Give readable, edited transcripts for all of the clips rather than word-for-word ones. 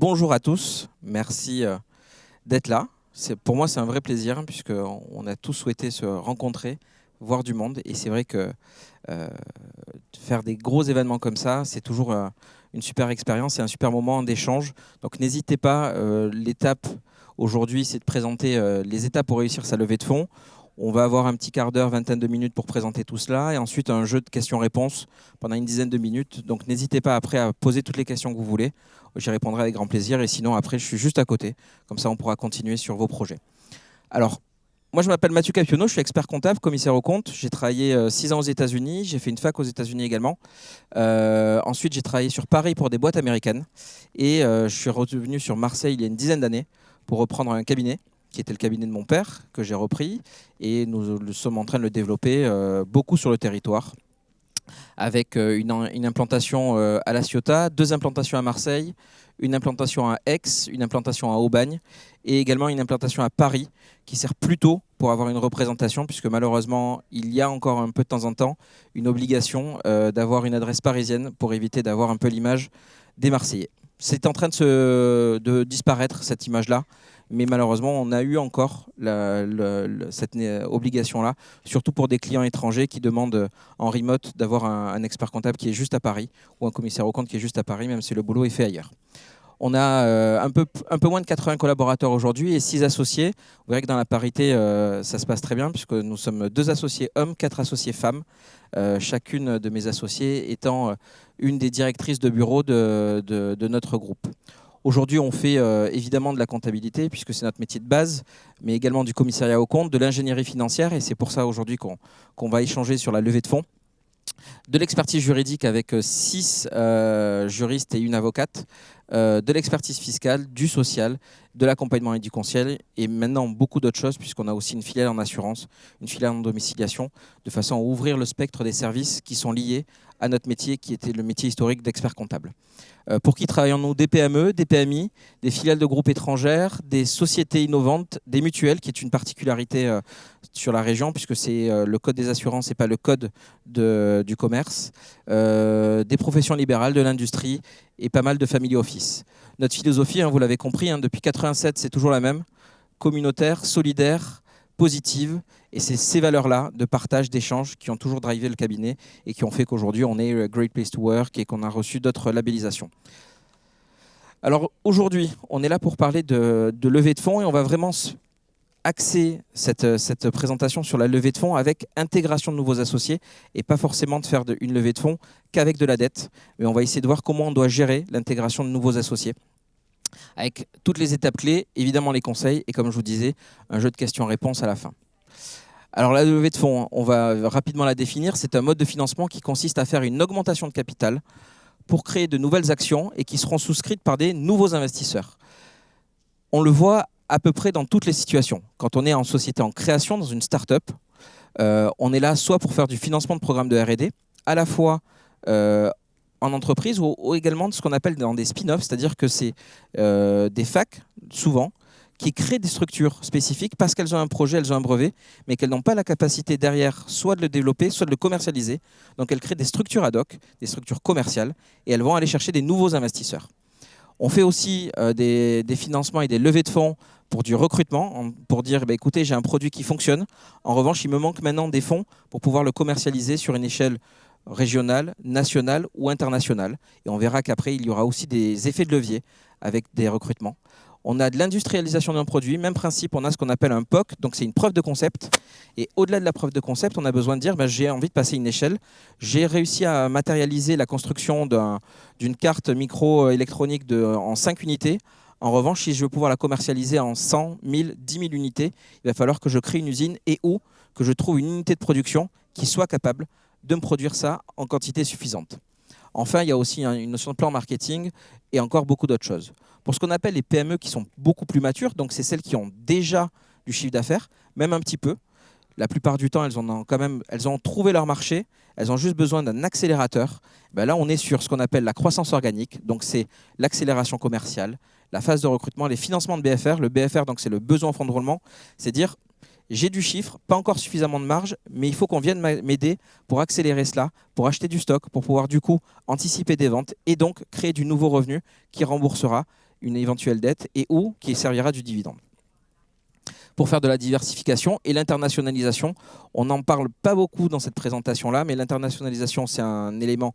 Bonjour à tous, merci d'être là. Pour moi, c'est un vrai plaisir puisqu'on a tous souhaité se rencontrer, voir du monde. Et c'est vrai que euh, faire des gros événements comme ça, c'est toujours une super expérience et un super moment d'échange. Donc n'hésitez pas, l'étape aujourd'hui, c'est de présenter les étapes pour réussir sa levée de fonds. On va avoir un petit quart d'heure, vingtaine de minutes pour présenter tout cela et ensuite un jeu de questions-réponses pendant une dizaine de minutes. Donc n'hésitez pas après à poser toutes les questions que vous voulez. J'y répondrai avec grand plaisir et sinon après je suis juste à côté. Comme ça on pourra continuer sur vos projets. Alors, moi je m'appelle Mathieu Capionneau, je suis expert comptable, commissaire aux comptes. J'ai travaillé 6 ans aux États-Unis, j'ai fait une fac aux États-Unis également. Ensuite j'ai travaillé sur Paris pour des boîtes américaines et je suis revenu sur Marseille il y a une dizaine d'années pour reprendre un cabinet qui était le cabinet de mon père, que j'ai repris, et nous sommes en train de le développer beaucoup sur le territoire, avec une implantation à La Ciotat, 2 implantations à Marseille, une implantation à Aix, une implantation à Aubagne, et également une implantation à Paris, qui sert plutôt pour avoir une représentation, puisque malheureusement, il y a encore un peu de temps en temps une obligation d'avoir une adresse parisienne pour éviter d'avoir un peu l'image des Marseillais. C'est en train de disparaître, cette image-là, mais malheureusement, on a eu encore cette obligation-là, surtout pour des clients étrangers qui demandent en remote d'avoir un expert comptable qui est juste à Paris ou un commissaire aux comptes qui est juste à Paris, même si le boulot est fait ailleurs. On a un peu moins de 80 collaborateurs aujourd'hui et 6 associés. Vous verrez que dans la parité, ça se passe très bien puisque nous sommes 2 associés hommes, 4 associés femmes. Chacune de mes associés étant une des directrices de bureau de notre groupe. Aujourd'hui, on fait évidemment de la comptabilité, puisque c'est notre métier de base, mais également du commissariat aux comptes, de l'ingénierie financière, et c'est pour ça aujourd'hui qu'on va échanger sur la levée de fonds, de l'expertise juridique avec 6 juristes et une avocate, de l'expertise fiscale, du social, de l'accompagnement et du conseil, et maintenant beaucoup d'autres choses, puisqu'on a aussi une filiale en assurance, une filiale en domiciliation, de façon à ouvrir le spectre des services qui sont liés à notre métier, qui était le métier historique d'expert comptable. Pour qui travaillons-nous? Des PME, des PMI, des filiales de groupes étrangères, des sociétés innovantes, des mutuelles, qui est une particularité sur la région, puisque c'est le code des assurances et pas le code du commerce, des professions libérales, de l'industrie et pas mal de family office. Notre philosophie, vous l'avez compris, depuis 87, c'est toujours la même, communautaire, solidaire, positive, et c'est ces valeurs-là de partage, d'échange qui ont toujours drivé le cabinet et qui ont fait qu'aujourd'hui on est Great Place to Work et qu'on a reçu d'autres labellisations. Alors aujourd'hui, on est là pour parler de levée de fonds et on va vraiment axer cette présentation sur la levée de fonds avec intégration de nouveaux associés et pas forcément de faire une levée de fonds qu'avec de la dette. Mais on va essayer de voir comment on doit gérer l'intégration de nouveaux associés avec toutes les étapes clés, évidemment les conseils et comme je vous disais, un jeu de questions-réponses à la fin. Alors la levée de fonds, on va rapidement la définir. C'est un mode de financement qui consiste à faire une augmentation de capital pour créer de nouvelles actions et qui seront souscrites par des nouveaux investisseurs. On le voit à peu près dans toutes les situations. Quand on est en société en création, dans une start-up, on est là soit pour faire du financement de programmes de R&D, à la fois en entreprise ou également de ce qu'on appelle dans des spin-offs, c'est-à-dire que c'est des facs, souvent, qui créent des structures spécifiques parce qu'elles ont un projet, elles ont un brevet, mais qu'elles n'ont pas la capacité derrière soit de le développer, soit de le commercialiser. Donc elles créent des structures ad hoc, des structures commerciales, et elles vont aller chercher des nouveaux investisseurs. On fait aussi des financements et des levées de fonds pour du recrutement, pour dire écoutez, j'ai un produit qui fonctionne. En revanche, il me manque maintenant des fonds pour pouvoir le commercialiser sur une échelle régionale, nationale ou internationale. Et on verra qu'après, il y aura aussi des effets de levier avec des recrutements. On a de l'industrialisation d'un produit, même principe, on a ce qu'on appelle un POC, donc c'est une preuve de concept. Et au-delà de la preuve de concept, on a besoin de dire j'ai envie de passer une échelle. J'ai réussi à matérialiser la construction d'une carte microélectronique en 5 unités. En revanche, si je veux pouvoir la commercialiser en 100, 1000, 10 000 unités, il va falloir que je crée une usine et ou que je trouve une unité de production qui soit capable de me produire ça en quantité suffisante. Enfin, il y a aussi une notion de plan marketing et encore beaucoup d'autres choses. Pour ce qu'on appelle les PME qui sont beaucoup plus matures, donc c'est celles qui ont déjà du chiffre d'affaires, même un petit peu. La plupart du temps, elles ont trouvé leur marché, elles ont juste besoin d'un accélérateur. Là, on est sur ce qu'on appelle la croissance organique, donc c'est l'accélération commerciale, la phase de recrutement, les financements de BFR. Le BFR, donc c'est le besoin en fonds de roulement, c'est dire j'ai du chiffre, pas encore suffisamment de marge, mais il faut qu'on vienne m'aider pour accélérer cela, pour acheter du stock, pour pouvoir du coup anticiper des ventes et donc créer du nouveau revenu qui remboursera une éventuelle dette et ou qui servira du dividende. Pour faire de la diversification et l'internationalisation, on n'en parle pas beaucoup dans cette présentation-là, mais l'internationalisation, c'est un élément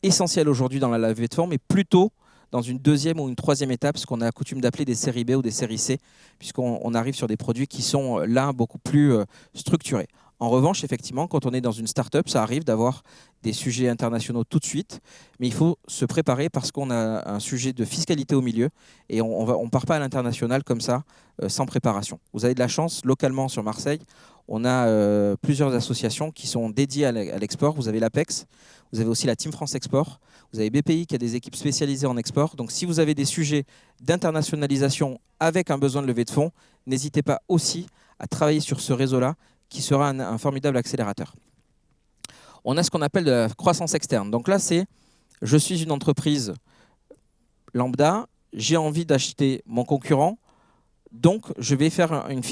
essentiel aujourd'hui dans la levée de fonds, mais plutôt dans une deuxième ou une troisième étape, ce qu'on a coutume d'appeler des séries B ou des séries C, puisqu'on arrive sur des produits qui sont là beaucoup plus structurés. En revanche, effectivement, quand on est dans une start-up, ça arrive d'avoir des sujets internationaux tout de suite, mais il faut se préparer parce qu'on a un sujet de fiscalité au milieu et on ne part pas à l'international comme ça, sans préparation. Vous avez de la chance, localement sur Marseille, on a plusieurs associations qui sont dédiées à l'export. Vous avez l'APEX, vous avez aussi la Team France Export, vous avez BPI qui a des équipes spécialisées en export. Donc si vous avez des sujets d'internationalisation avec un besoin de levée de fonds, n'hésitez pas aussi à travailler sur ce réseau-là qui sera un formidable accélérateur. On a ce qu'on appelle de la croissance externe. Donc là, c'est je suis une entreprise lambda, j'ai envie d'acheter mon concurrent, donc je vais faire une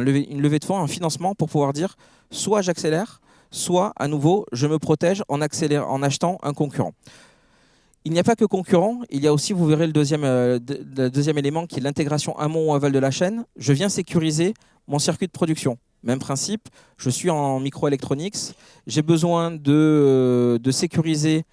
levée de fonds, un financement pour pouvoir dire soit j'accélère, soit à nouveau je me protège en achetant un concurrent. Il n'y a pas que concurrent, il y a aussi, vous verrez le deuxième élément qui est l'intégration amont ou aval de la chaîne. Je viens sécuriser mon circuit de production. Même principe, je suis en microélectronics, j'ai besoin de sécuriser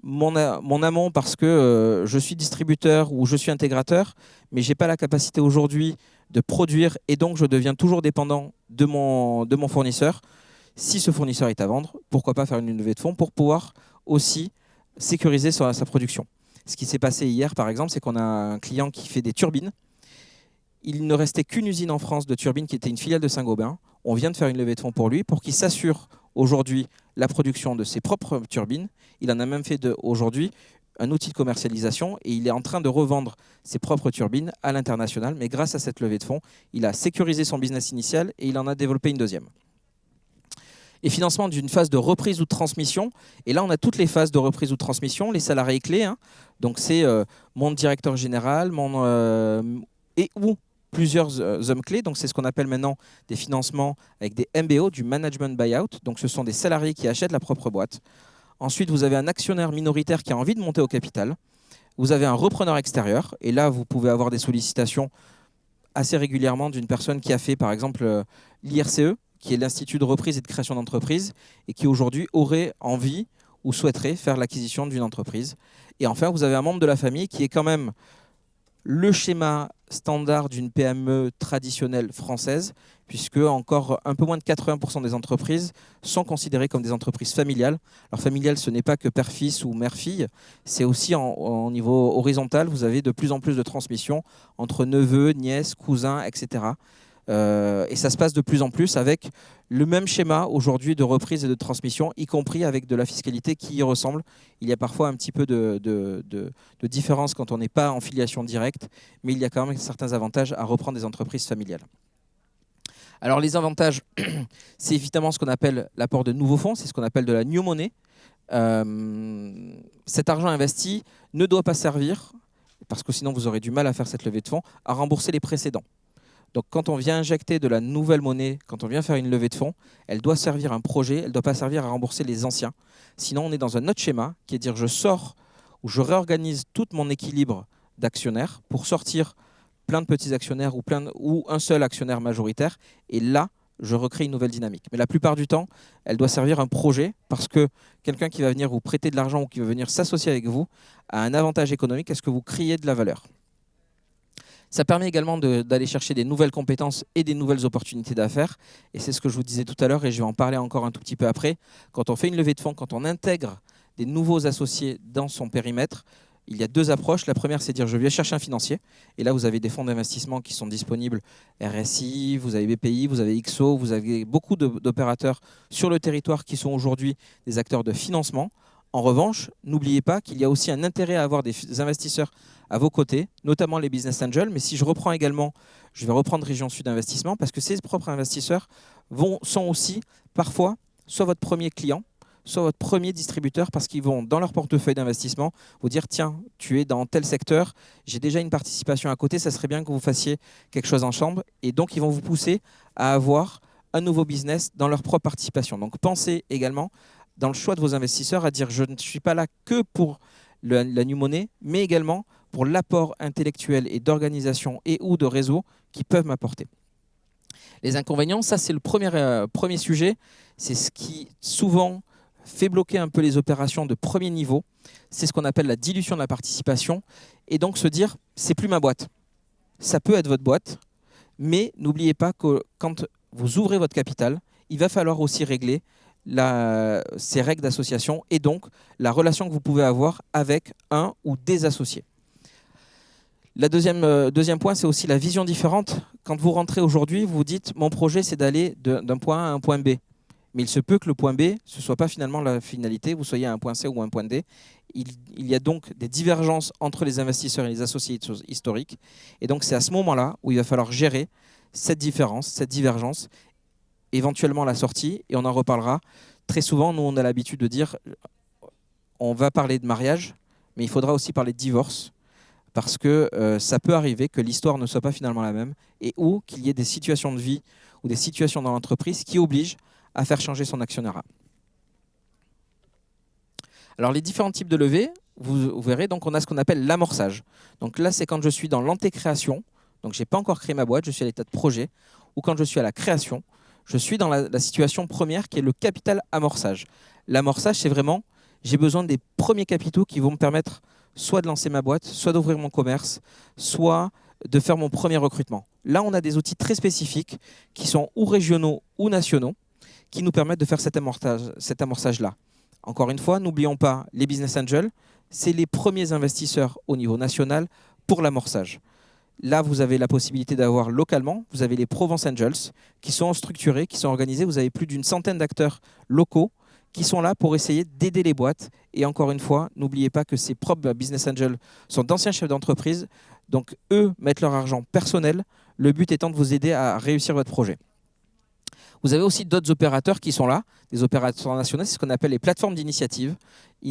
mon amont parce que je suis distributeur ou je suis intégrateur, mais je n'ai pas la capacité aujourd'hui de produire et donc je deviens toujours dépendant de mon fournisseur. Si ce fournisseur est à vendre, pourquoi pas faire une levée de fonds pour pouvoir aussi sécuriser sa production. Ce qui s'est passé hier, par exemple, c'est qu'on a un client qui fait des turbines. Il ne restait qu'une usine en France de turbines qui était une filiale de Saint-Gobain. On vient de faire une levée de fonds pour lui, pour qu'il s'assure aujourd'hui la production de ses propres turbines. Il en a même fait aujourd'hui un outil de commercialisation et il est en train de revendre ses propres turbines à l'international. Mais grâce à cette levée de fonds, il a sécurisé son business initial et il en a développé une deuxième. Et financement d'une phase de reprise ou de transmission. Et là, on a toutes les phases de reprise ou de transmission, les salariés clés. Donc, c'est mon directeur général et ou plusieurs hommes clés. Donc, c'est ce qu'on appelle maintenant des financements avec des MBO, du management buyout. Donc, ce sont des salariés qui achètent la propre boîte. Ensuite, vous avez un actionnaire minoritaire qui a envie de monter au capital. Vous avez un repreneur extérieur. Et là, vous pouvez avoir des sollicitations assez régulièrement d'une personne qui a fait, par exemple, l'IRCE, qui est l'Institut de reprise et de création d'entreprise, et qui aujourd'hui aurait envie ou souhaiterait faire l'acquisition d'une entreprise. Et enfin, vous avez un membre de la famille qui est quand même le schéma standard d'une PME traditionnelle française, puisque encore un peu moins de 80% des entreprises sont considérées comme des entreprises familiales. Alors familiale, ce n'est pas que père-fils ou mère-fille, c'est aussi au niveau horizontal, vous avez de plus en plus de transmissions entre neveux, nièces, cousins, etc. Et ça se passe de plus en plus avec le même schéma aujourd'hui de reprise et de transmission, y compris avec de la fiscalité qui y ressemble. Il y a parfois un petit peu de différence quand on n'est pas en filiation directe, mais il y a quand même certains avantages à reprendre des entreprises familiales. Alors les avantages, c'est évidemment ce qu'on appelle l'apport de nouveaux fonds, c'est ce qu'on appelle de la new money. Cet argent investi ne doit pas servir, parce que sinon vous aurez du mal à faire cette levée de fonds, à rembourser les précédents. Donc quand on vient injecter de la nouvelle monnaie, quand on vient faire une levée de fonds, elle doit servir un projet, elle ne doit pas servir à rembourser les anciens. Sinon, on est dans un autre schéma qui est de dire je sors ou je réorganise tout mon équilibre d'actionnaires pour sortir plein de petits actionnaires ou un seul actionnaire majoritaire. Et là, je recrée une nouvelle dynamique. Mais la plupart du temps, elle doit servir un projet parce que quelqu'un qui va venir vous prêter de l'argent ou qui va venir s'associer avec vous a un avantage économique à ce que vous créez de la valeur. Ça permet également d'aller chercher des nouvelles compétences et des nouvelles opportunités d'affaires. Et c'est ce que je vous disais tout à l'heure et je vais en parler encore un tout petit peu après. Quand on fait une levée de fonds, quand on intègre des nouveaux associés dans son périmètre, il y a deux approches. La première, c'est de dire je viens chercher un financier. Et là, vous avez des fonds d'investissement qui sont disponibles. RSI, vous avez BPI, vous avez XO, vous avez beaucoup d'opérateurs sur le territoire qui sont aujourd'hui des acteurs de financement. En revanche, n'oubliez pas qu'il y a aussi un intérêt à avoir des investisseurs à vos côtés, notamment les business angels. Mais si je reprends également, je vais reprendre Région Sud Investissement parce que ces propres investisseurs sont aussi parfois soit votre premier client, soit votre premier distributeur parce qu'ils vont, dans leur portefeuille d'investissement, vous dire « Tiens, tu es dans tel secteur, j'ai déjà une participation à côté, ça serait bien que vous fassiez quelque chose ensemble. » Et donc, ils vont vous pousser à avoir un nouveau business dans leur propre participation. Donc, pensez également dans le choix de vos investisseurs à dire « Je ne suis pas là que pour la new money, mais également pour l'apport intellectuel et d'organisation et ou de réseau qu'ils peuvent m'apporter. Les inconvénients, ça c'est le premier sujet, c'est ce qui souvent fait bloquer un peu les opérations de premier niveau, c'est ce qu'on appelle la dilution de la participation, et donc se dire, c'est plus ma boîte. Ça peut être votre boîte, mais n'oubliez pas que quand vous ouvrez votre capital, il va falloir aussi régler ces règles d'association et donc la relation que vous pouvez avoir avec un ou des associés. Le deuxième point, c'est aussi la vision différente. Quand vous rentrez aujourd'hui, vous vous dites « mon projet, c'est d'aller d'un point A à un point B ». Mais il se peut que le point B, ce ne soit pas finalement la finalité, vous soyez à un point C ou un point D. Il y a donc des divergences entre les investisseurs et les associés historiques. Et donc c'est à ce moment-là où il va falloir gérer cette différence, cette divergence, éventuellement la sortie, et on en reparlera. Très souvent, nous, on a l'habitude de dire on va parler de mariage, mais il faudra aussi parler de divorce, parce que ça peut arriver que l'histoire ne soit pas finalement la même, et ou qu'il y ait des situations de vie ou des situations dans l'entreprise qui obligent à faire changer son actionnariat. Alors les différents types de levées, vous verrez, donc on a ce qu'on appelle l'amorçage. Donc là, c'est quand je suis dans l'antécréation, donc je n'ai pas encore créé ma boîte, je suis à l'état de projet, ou quand je suis à la création, je suis dans la situation première qui est le capital amorçage. L'amorçage, c'est vraiment, j'ai besoin des premiers capitaux qui vont me permettre soit de lancer ma boîte, soit d'ouvrir mon commerce, soit de faire mon premier recrutement. Là, on a des outils très spécifiques qui sont ou régionaux ou nationaux, qui nous permettent de faire cet amorçage-là. Encore une fois, n'oublions pas les business angels, c'est les premiers investisseurs au niveau national pour l'amorçage. Là, vous avez la possibilité d'avoir localement, vous avez les Provence Angels qui sont structurés, qui sont organisés. Vous avez plus d'une centaine d'acteurs locaux qui sont là pour essayer d'aider les boîtes. Et encore une fois, n'oubliez pas que ces propres business angels sont d'anciens chefs d'entreprise. Donc, eux mettent leur argent personnel, le but étant de vous aider à réussir votre projet. Vous avez aussi d'autres opérateurs qui sont là, des opérateurs nationaux, c'est ce qu'on appelle les plateformes d'initiative.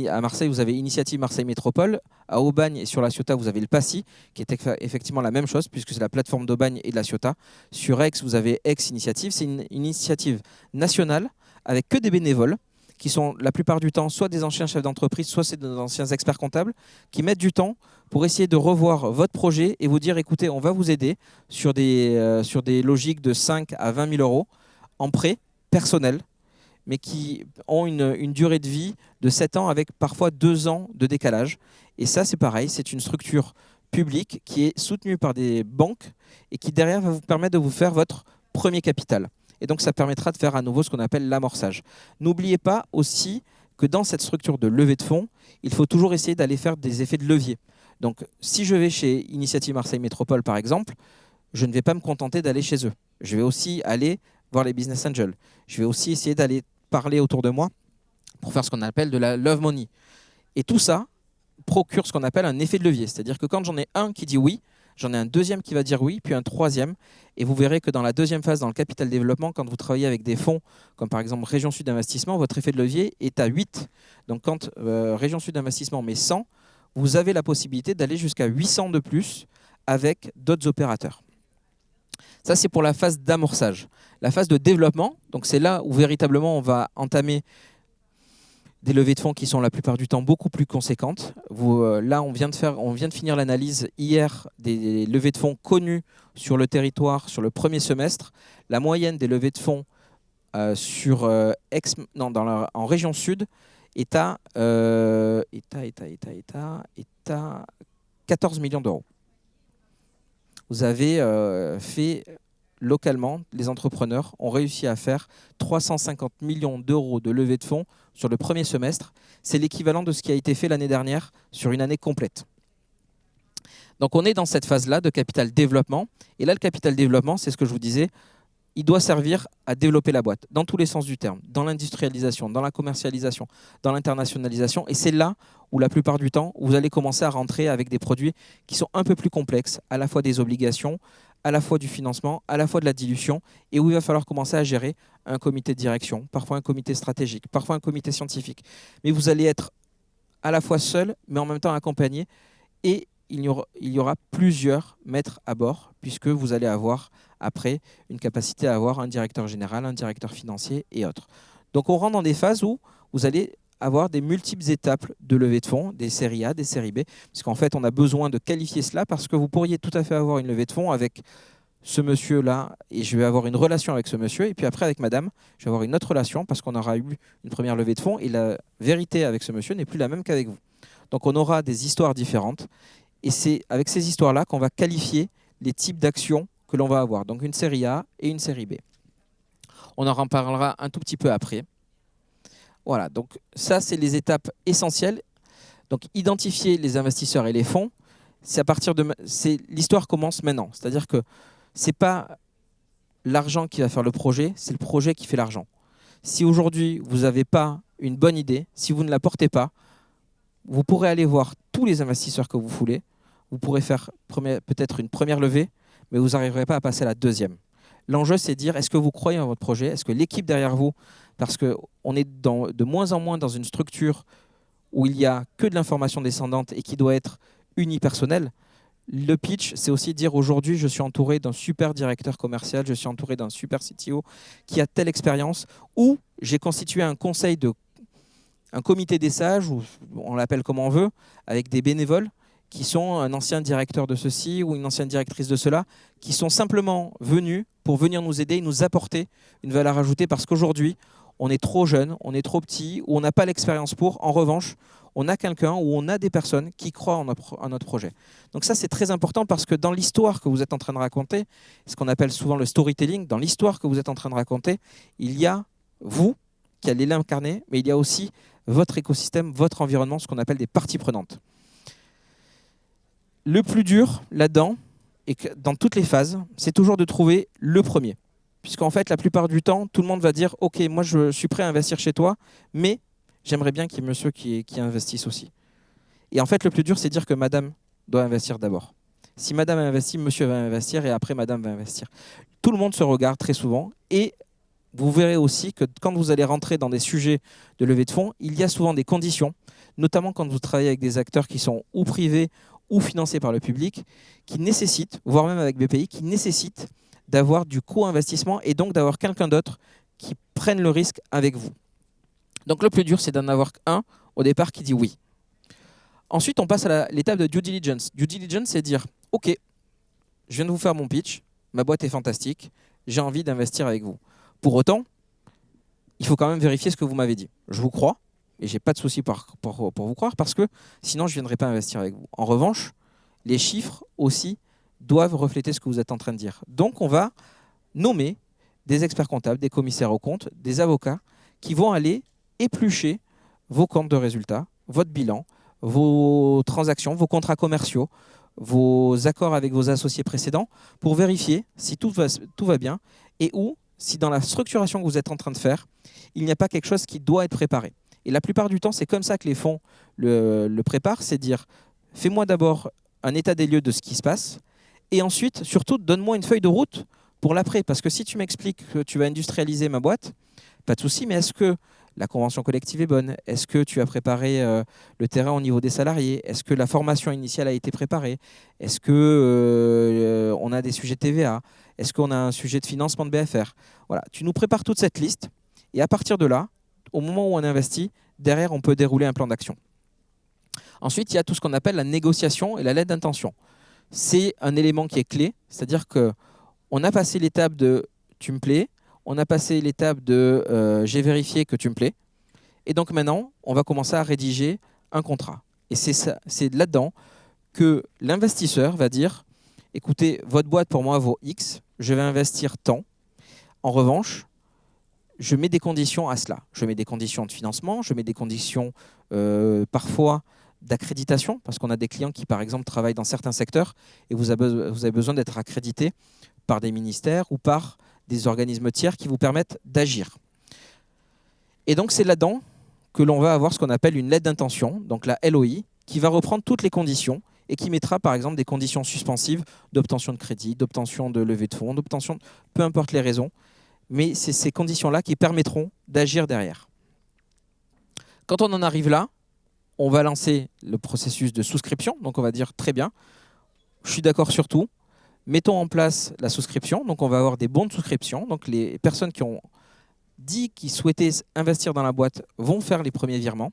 À Marseille, vous avez Initiative Marseille Métropole. À Aubagne et sur la Ciotat, vous avez le PACI, qui est effectivement la même chose, puisque c'est la plateforme d'Aubagne et de la Ciotat. Sur Aix, vous avez Aix Initiative. C'est une initiative nationale avec que des bénévoles, qui sont la plupart du temps soit des anciens chefs d'entreprise, soit c'est des anciens experts comptables, qui mettent du temps pour essayer de revoir votre projet et vous dire, écoutez, on va vous aider sur des logiques de 5 à 20 000 euros en prêt personnel, mais qui ont une durée de vie de 7 ans avec parfois 2 ans de décalage. Et ça, c'est pareil, c'est une structure publique qui est soutenue par des banques et qui derrière va vous permettre de vous faire votre premier capital. Et donc, ça permettra de faire à nouveau ce qu'on appelle l'amorçage. N'oubliez pas aussi que dans cette structure de levée de fonds, il faut toujours essayer d'aller faire des effets de levier. Donc, si je vais chez Initiative Marseille Métropole, par exemple, je ne vais pas me contenter d'aller chez eux. Je vais aussi aller voir les business angels. Je vais aussi essayer d'aller parler autour de moi pour faire ce qu'on appelle de la love money. Et tout ça procure ce qu'on appelle un effet de levier. C'est-à-dire que quand j'en ai un qui dit oui, j'en ai un deuxième qui va dire oui, puis un troisième. Et vous verrez que dans la deuxième phase, dans le capital développement, quand vous travaillez avec des fonds, comme par exemple Région Sud Investissement, votre effet de levier est à 8. Donc quand Région Sud Investissement met 100, vous avez la possibilité d'aller jusqu'à 800 de plus avec d'autres opérateurs. Ça, c'est pour la phase d'amorçage. La phase de développement, donc c'est là où véritablement on va entamer des levées de fonds qui sont la plupart du temps beaucoup plus conséquentes. Là, on vient de finir l'analyse hier des levées de fonds connues sur le territoire sur le premier semestre. La moyenne des levées de fonds en région sud est à 14 millions d'euros. Vous avez fait localement, les entrepreneurs ont réussi à faire 350 millions d'euros de levée de fonds sur le premier semestre. C'est l'équivalent de ce qui a été fait l'année dernière sur une année complète. Donc on est dans cette phase-là de capital développement. Et là, le capital développement, c'est ce que je vous disais, il doit servir à développer la boîte, dans tous les sens du terme, dans l'industrialisation, dans la commercialisation, dans l'internationalisation. Et c'est là où la plupart du temps, vous allez commencer à rentrer avec des produits qui sont un peu plus complexes, à la fois des obligations, à la fois du financement, à la fois de la dilution, et où il va falloir commencer à gérer un comité de direction, parfois un comité stratégique, parfois un comité scientifique. Mais vous allez être à la fois seul, mais en même temps accompagné, et il y aura plusieurs maîtres à bord, puisque vous allez avoir après une capacité à avoir un directeur général, un directeur financier et autres. Donc on rentre dans des phases où vous allez avoir des multiples étapes de levée de fonds, des séries A, des séries B, parce qu'en fait, on a besoin de qualifier cela parce que vous pourriez tout à fait avoir une levée de fonds avec ce monsieur-là, et je vais avoir une relation avec ce monsieur, et puis après avec madame, je vais avoir une autre relation parce qu'on aura eu une première levée de fonds, et la vérité avec ce monsieur n'est plus la même qu'avec vous. Donc on aura des histoires différentes, et c'est avec ces histoires-là qu'on va qualifier les types d'actions que l'on va avoir. Donc une série A et une série B. On en reparlera un tout petit peu après. Voilà, donc ça, c'est les étapes essentielles. Donc identifier les investisseurs et les fonds, l'histoire commence maintenant. C'est-à-dire que ce n'est pas l'argent qui va faire le projet, c'est le projet qui fait l'argent. Si aujourd'hui, vous n'avez pas une bonne idée, si vous ne la portez pas, vous pourrez aller voir tous les investisseurs que vous voulez. Vous pourrez faire peut-être une première levée, mais vous n'arriverez pas à passer à la deuxième. L'enjeu, c'est de dire, est-ce que vous croyez en votre projet? Est-ce que l'équipe derrière vous, parce qu'on est de moins en moins dans une structure où il n'y a que de l'information descendante et qui doit être unipersonnelle. Le pitch, c'est aussi de dire aujourd'hui, je suis entouré d'un super directeur commercial, je suis entouré d'un super CTO qui a telle expérience, ou j'ai constitué un comité des sages, ou on l'appelle comme on veut, avec des bénévoles qui sont un ancien directeur de ceci ou une ancienne directrice de cela, qui sont simplement venus pour venir nous aider et nous apporter une valeur ajoutée parce qu'aujourd'hui, on est trop jeune, on est trop petit, ou on n'a pas l'expérience pour. En revanche, on a quelqu'un ou on a des personnes qui croient en notre projet. Donc ça, c'est très important parce que dans l'histoire que vous êtes en train de raconter, ce qu'on appelle souvent le storytelling, dans l'histoire que vous êtes en train de raconter, il y a vous qui allez l'incarner, mais il y a aussi votre écosystème, votre environnement, ce qu'on appelle des parties prenantes. Le plus dur là-dedans, et que dans toutes les phases, c'est toujours de trouver le premier. Puisqu'en fait, la plupart du temps, tout le monde va dire « Ok, moi, je suis prêt à investir chez toi, mais j'aimerais bien qu'il y ait monsieur qui investisse aussi. » Et en fait, le plus dur, c'est de dire que madame doit investir d'abord. Si madame investit, monsieur va investir, et après, madame va investir. Tout le monde se regarde très souvent, et vous verrez aussi que quand vous allez rentrer dans des sujets de levée de fonds, il y a souvent des conditions, notamment quand vous travaillez avec des acteurs qui sont ou privés ou financés par le public, qui nécessitent, voire même avec BPI, qui nécessitent d'avoir du co-investissement et donc d'avoir quelqu'un d'autre qui prenne le risque avec vous. Donc le plus dur, c'est d'en avoir un au départ qui dit oui. Ensuite, on passe à l'étape de due diligence. Due diligence, c'est dire « Ok, je viens de vous faire mon pitch, ma boîte est fantastique, j'ai envie d'investir avec vous. Pour autant, il faut quand même vérifier ce que vous m'avez dit. Je vous crois, et je n'ai pas de souci pour vous croire, parce que sinon, je ne viendrai pas investir avec vous. En revanche, les chiffres aussi doivent refléter ce que vous êtes en train de dire. Donc, on va nommer des experts comptables, des commissaires aux comptes, des avocats qui vont aller éplucher vos comptes de résultats, votre bilan, vos transactions, vos contrats commerciaux, vos accords avec vos associés précédents pour vérifier si tout va bien et ou si dans la structuration que vous êtes en train de faire, il n'y a pas quelque chose qui doit être préparé. Et la plupart du temps, c'est comme ça que les fonds le préparent, c'est dire fais-moi d'abord un état des lieux de ce qui se passe et ensuite, surtout, donne-moi une feuille de route pour l'après. Parce que si tu m'expliques que tu vas industrialiser ma boîte, pas de souci, mais est-ce que la convention collective est bonne? Est-ce que tu as préparé le terrain au niveau des salariés? Est-ce que la formation initiale a été préparée? Est-ce qu'on a des sujets de TVA? Est-ce qu'on a un sujet de financement de BFR? Voilà, tu nous prépares toute cette liste et à partir de là, au moment où on investit, derrière, on peut dérouler un plan d'action. Ensuite, il y a tout ce qu'on appelle la négociation et la lettre d'intention. C'est un élément qui est clé, c'est-à-dire qu'on a passé l'étape de « tu me plais », on a passé l'étape de j'ai vérifié que tu me plais ». Et donc maintenant, on va commencer à rédiger un contrat. Et c'est là-dedans que l'investisseur va dire « écoutez, votre boîte pour moi vaut X, je vais investir tant. En revanche, je mets des conditions à cela. Je mets des conditions de financement, je mets des conditions parfois d'accréditation, parce qu'on a des clients qui, par exemple, travaillent dans certains secteurs et vous avez besoin d'être accrédité par des ministères ou par des organismes tiers qui vous permettent d'agir. Et donc, c'est là-dedans que l'on va avoir ce qu'on appelle une lettre d'intention, donc la LOI, qui va reprendre toutes les conditions et qui mettra, par exemple, des conditions suspensives d'obtention de crédit, d'obtention de levée de fonds, d'obtention, peu importe les raisons, mais c'est ces conditions-là qui permettront d'agir derrière. Quand on en arrive là, on va lancer le processus de souscription. Donc, on va dire, très bien, je suis d'accord sur tout. Mettons en place la souscription. Donc, on va avoir des bons de souscription. Donc, les personnes qui ont 10 qui souhaitaient investir dans la boîte vont faire les premiers virements.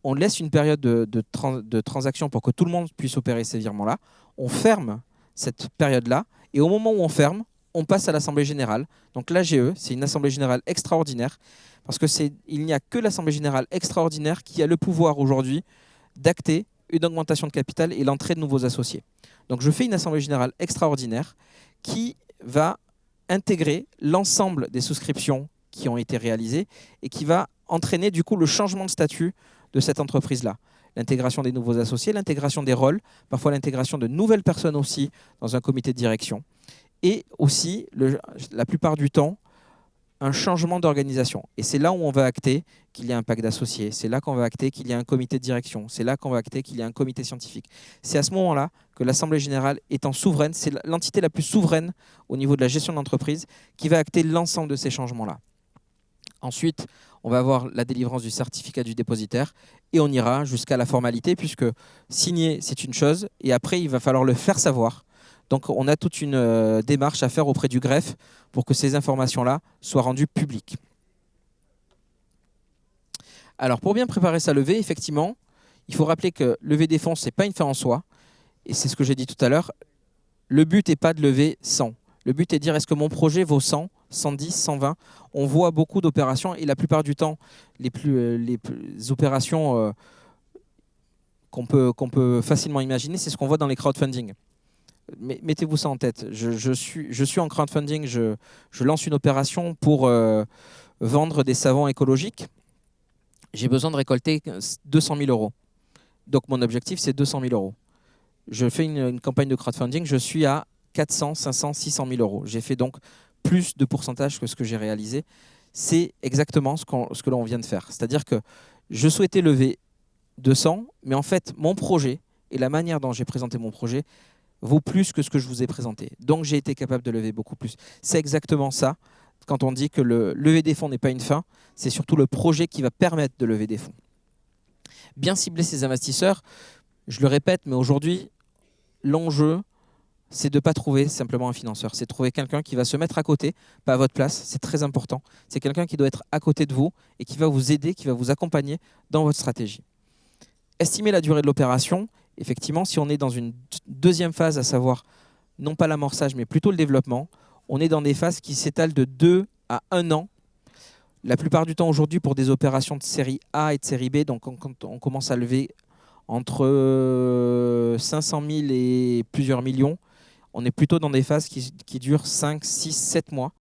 On laisse une période de transaction pour que tout le monde puisse opérer ces virements-là. On ferme cette période-là et au moment où on ferme, on passe à l'Assemblée générale. Donc l'AGE, c'est une Assemblée générale extraordinaire parce qu'il n'y a que l'Assemblée générale extraordinaire qui a le pouvoir aujourd'hui d'acter une augmentation de capital et l'entrée de nouveaux associés. Donc je fais une Assemblée générale extraordinaire qui va intégrer l'ensemble des souscriptions qui ont été réalisées et qui va entraîner du coup le changement de statut de cette entreprise-là. L'intégration des nouveaux associés, l'intégration des rôles, parfois l'intégration de nouvelles personnes aussi dans un comité de direction. Et aussi, la plupart du temps, un changement d'organisation. Et c'est là où on va acter qu'il y a un pacte d'associés, c'est là qu'on va acter qu'il y a un comité de direction, c'est là qu'on va acter qu'il y a un comité scientifique. C'est à ce moment-là que l'Assemblée générale étant souveraine, c'est l'entité la plus souveraine au niveau de la gestion de l'entreprise qui va acter l'ensemble de ces changements-là. Ensuite, on va avoir la délivrance du certificat du dépositaire et on ira jusqu'à la formalité puisque signer, c'est une chose et après, il va falloir le faire savoir. Donc, on a toute une démarche à faire auprès du greffe pour que ces informations-là soient rendues publiques. Alors, pour bien préparer sa levée, effectivement, il faut rappeler que lever des fonds, ce n'est pas une fin en soi. Et c'est ce que j'ai dit tout à l'heure. Le but n'est pas de lever 100. Le but est de dire, est-ce que mon projet vaut 100, 110, 120 ? On voit beaucoup d'opérations et la plupart du temps, les opérations qu'on peut facilement imaginer, c'est ce qu'on voit dans les crowdfunding. Mettez-vous ça en tête. Je suis en crowdfunding, je lance une opération pour vendre des savons écologiques. J'ai besoin de récolter 200 000 euros. Donc mon objectif, c'est 200 000 euros. Je fais une campagne de crowdfunding, je suis à 400, 500, 600 000 euros. J'ai fait donc plus de pourcentage que ce que j'ai réalisé. C'est exactement ce que l'on vient de faire. C'est-à-dire que je souhaitais lever 200, mais en fait, mon projet et la manière dont j'ai présenté mon projet vaut plus que ce que je vous ai présenté. Donc, j'ai été capable de lever beaucoup plus. C'est exactement ça. Quand on dit que le lever des fonds n'est pas une fin, c'est surtout le projet qui va permettre de lever des fonds. Bien cibler ses investisseurs, je le répète, mais aujourd'hui, l'enjeu, c'est de ne pas trouver simplement un financeur. C'est de trouver quelqu'un qui va se mettre à côté, pas à votre place, c'est très important. C'est quelqu'un qui doit être à côté de vous et qui va vous aider, qui va vous accompagner dans votre stratégie. Estimer la durée de l'opération. Effectivement, si on est dans une deuxième phase, à savoir non pas l'amorçage, mais plutôt le développement, on est dans des phases qui s'étalent de 2 à 1 an. La plupart du temps aujourd'hui, pour des opérations de série A et de série B, donc quand on commence à lever entre 500 000 et plusieurs millions, on est plutôt dans des phases qui durent 5, 6, 7 mois.